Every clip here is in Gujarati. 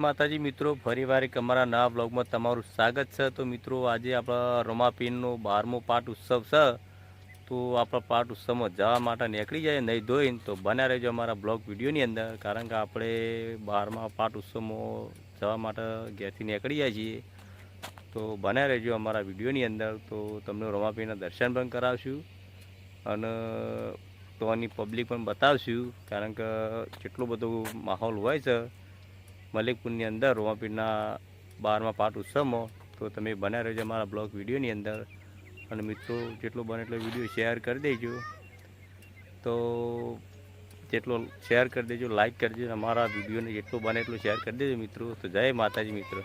માતાજી મિત્રો, ફરીવાર એક અમારા નવા બ્લોગમાં તમારું સ્વાગત છે। તો મિત્રો, આજે આપણા રમાપીરનો 12મો પાઠ ઉત્સવ છે। તો આપણા પાઠ ઉત્સવમાં જવા માટે નીકળી જાય નહીં ધોઈને તો બન્યા રહેજો અમારા બ્લોગ વિડીયોની અંદર, કારણ કે આપણે 12મા પાઠ ઉત્સવમાં જવા માટે ઘેરથી નીકળી જાય છીએ। તો બન્યા રહેજો અમારા વિડીયોની અંદર, તો તમને રમાપીરના દર્શન પણ કરાવશું અને તોની પબ્લિક પણ બતાવશું, કારણ કે કેટલો બધો માહોલ હોય છે મલિકપુરની અંદર રમાપીરના 12મા પાઠ ઉત્સવમાં। તો તમે બન્યા રહેજો અમારા બ્લોગ વિડીયોની અંદર, અને મિત્રો જેટલો બને એટલો વિડીયો શેર કરી દેજો। તો જેટલો શેર કરી દેજો, લાઈક કરજો, અમારા વિડીયોને જેટલો બને એટલો શેર કરી દેજો મિત્રો। તો જય માતાજી મિત્રો।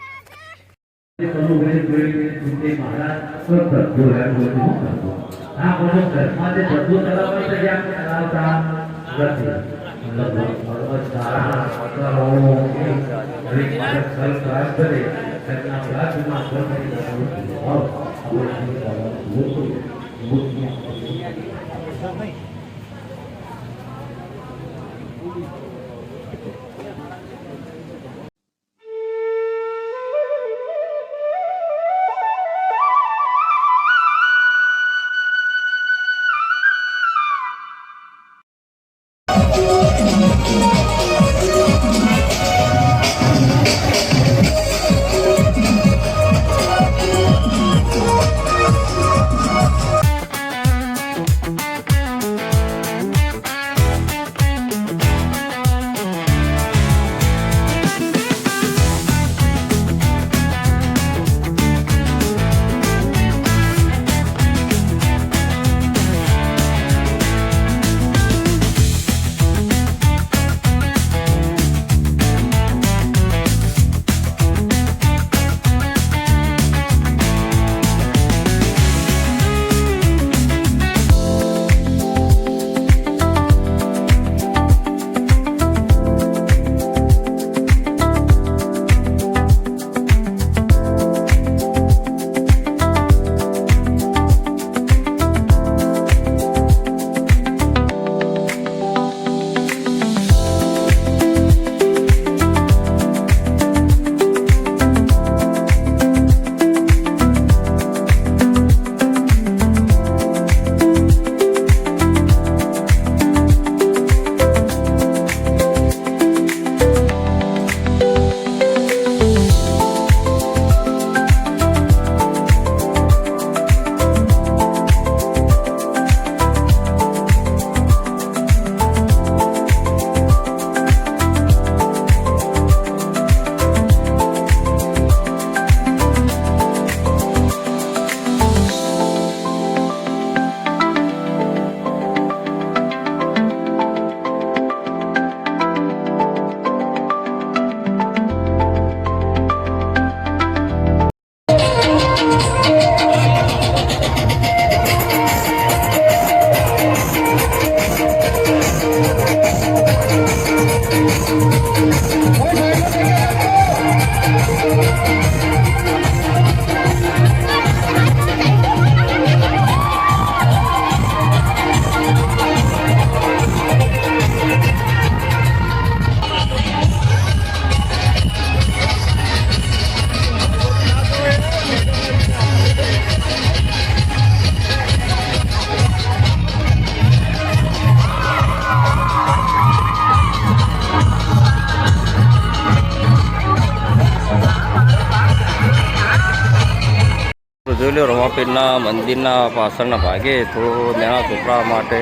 જોઈ લો, રમાપીરના મંદિરના પાછળના ભાગે થોડો નાના છોકરા માટે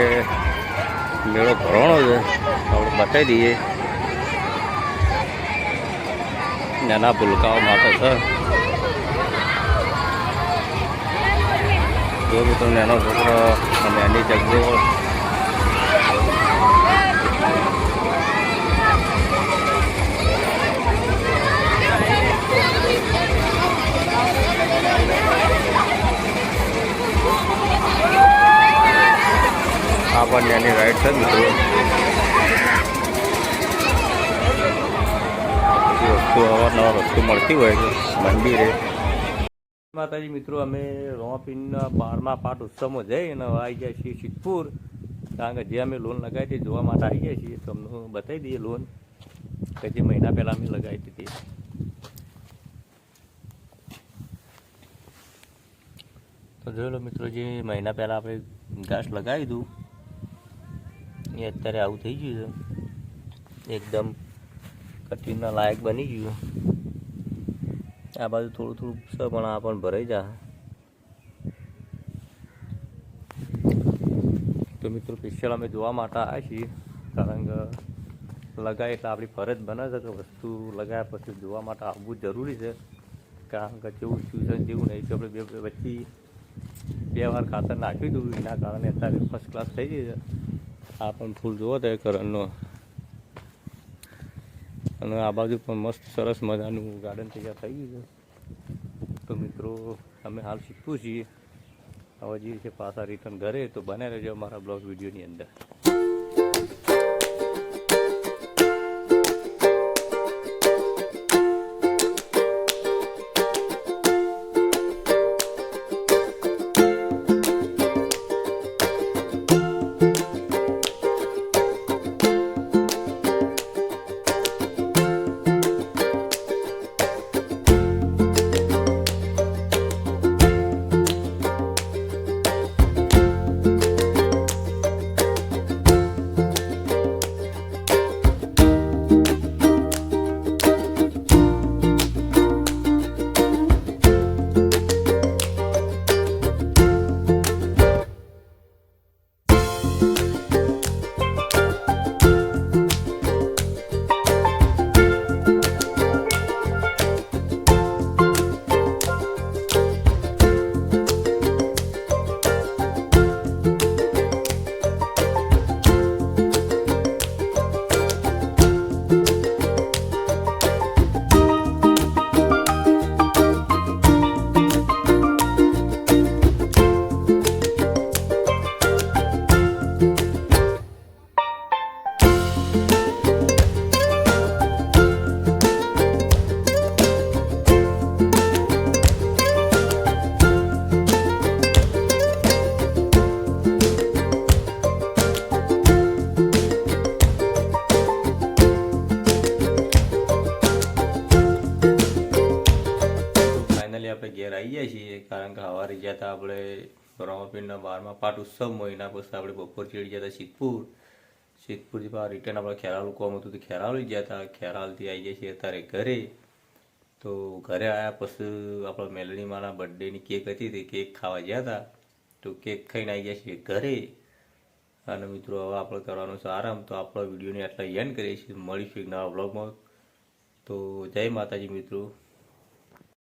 મેળો ભરવાનો છે, આપણે બતાવી દઈએ। નાના ભૂલકાઓ માટે છે, જો મિત્રો નાનો છોકરો નાની જગ્યાઓ આપણને એની રાઈડ છે મિત્રો, વસ્તુ અવારનવાર વસ્તુ મળતી હોય છે મંદિરે। માતાજી મિત્રો, અમે રમાપીરના 12મા પાઠ ઉત્સવમાં જઈ અને આવી ગયા છીએ સિદ્ધપુર, કારણ કે જે અમે લોન લગાવી હતી જોવા માટે આવી ગયા છીએ। તો અમને બતાવી દઈએ લોન કે જે મહિના પહેલાં અમે લગાવી હતી। જોઈ લો મિત્રો, જે મહિના પહેલાં આપણે ઘાસ લગાવી હતું એ અત્યારે આવું થઈ ગયું છે, એકદમ કટિંગના લાયક બની ગયું. આ બાજુ થોડું થોડું છે પણ આ પણ ભરાઈ જાય. તો મિત્રો સ્પેશિયલ અમે જોવા માટે આવ્યા છીએ, કારણ કે લગાય એટલે આપણી ફરજ બને છે કે વસ્તુ લગાવ્યા પછી જોવા માટે આવવું જરૂરી છે. કારણ કે જેવું ટ્યુશન જેવું નહીં કે આપણે વચ્ચે 2 વાર ખાતર નાખ્યું હતું, એના કારણે અત્યારે ફર્સ્ટ ક્લાસ થઈ ગઈ છે. આ પણ ફૂલ જોવો તો કરણનો, અને આ બાજુ પણ મસ્ત સરસ મજાનું ગાર્ડન તૈયાર થઈ ગયું છે. તો મિત્રો અમે હાલ શીખવું છીએ, હવે જે છે પાછા રિટર્ન ઘરે. તો બને રહેજો અમારા બ્લોગ વિડીયોની અંદર. આપણે ઘેર આવી જાય છીએ, કારણ કે સવારે ગયા હતા આપણે રોમાપીરના 12મા પાઠ ઉત્સવમાં. એના પછી આપણે બપોર ચડી ગયા હતા સિદ્ધપુરથી રિટર્ન આપણે ખેરાલુ કોમ હતું તો ખેરાલુ ગયા હતા. ખેરાલથી આવી જાય છીએ અત્યારે ઘરે. તો ઘરે આવ્યા પછી આપણા મેલડીમાના બર્થડેની કેક હતી તે કેક ખાવા ગયા હતા. તો કેક ખાઈને આવી ગયા છીએ ઘરે. અને મિત્રો હવે આપણે કરવાનો છે આરામ. તો આપણા વિડીયોને આટલા એન્ડ કરીએ છીએ. મળીશું એક નવા બ્લોગમાં. તો જય માતાજી મિત્રો.